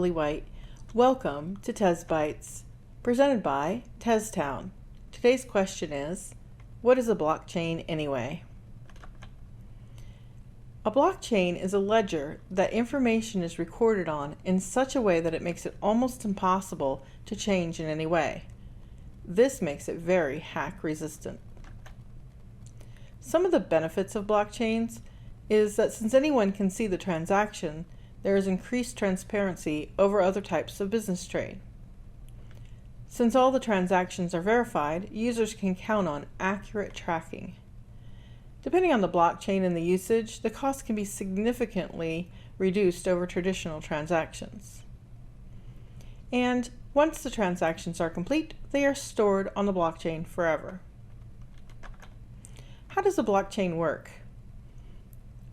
Lily White. Welcome to TezBytes, presented by TezTown. Today's question is, what is a blockchain anyway? A blockchain is a ledger that information is recorded on in such a way that it makes it almost impossible to change in any way. This makes it very hack resistant. Some of the benefits of blockchains is that since anyone can see the transaction, there is increased transparency over other types of business trade. Since all the transactions are verified, users can count on accurate tracking. Depending on the blockchain and the usage, the cost can be significantly reduced over traditional transactions. And once the transactions are complete, they are stored on the blockchain forever. How does a blockchain work?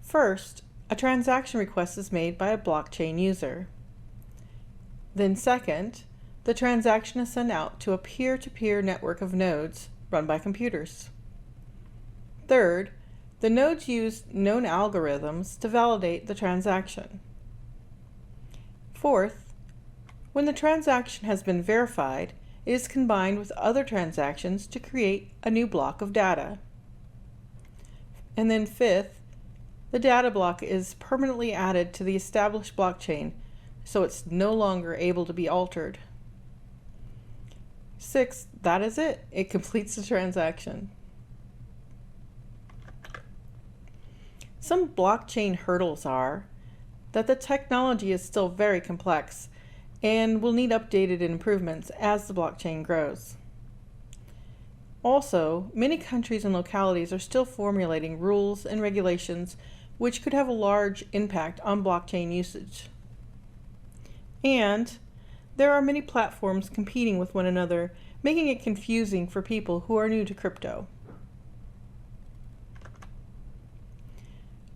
First, a transaction request is made by a blockchain user. Then second, the transaction is sent out to a peer-to-peer network of nodes run by computers. Third, the nodes use known algorithms to validate the transaction. Fourth, when the transaction has been verified, it is combined with other transactions to create a new block of data. And then fifth, the data block is permanently added to the established blockchain, so it's no longer able to be altered. Sixth, that is it. It completes the transaction. Some blockchain hurdles are that the technology is still very complex and will need updated improvements as the blockchain grows. Also, many countries and localities are still formulating rules and regulations which could have a large impact on blockchain usage. And there are many platforms competing with one another, making it confusing for people who are new to crypto.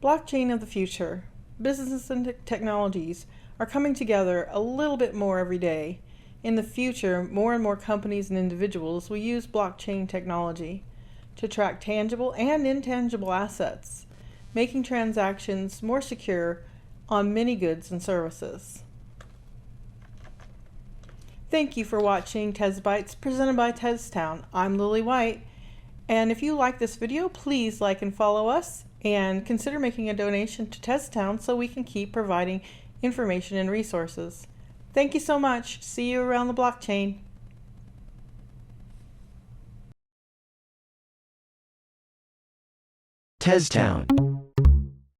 Blockchain of the future. Businesses and technologies are coming together a little bit more every day. In the future, more and more companies and individuals will use blockchain technology to track tangible and intangible assets, making transactions more secure on many goods and services. Thank you for watching TezBytes presented by TezTown. I'm Lily White, and if you like this video, please like and follow us, and consider making a donation to TezTown so we can keep providing information and resources. Thank you so much. See you around the blockchain. TezTown.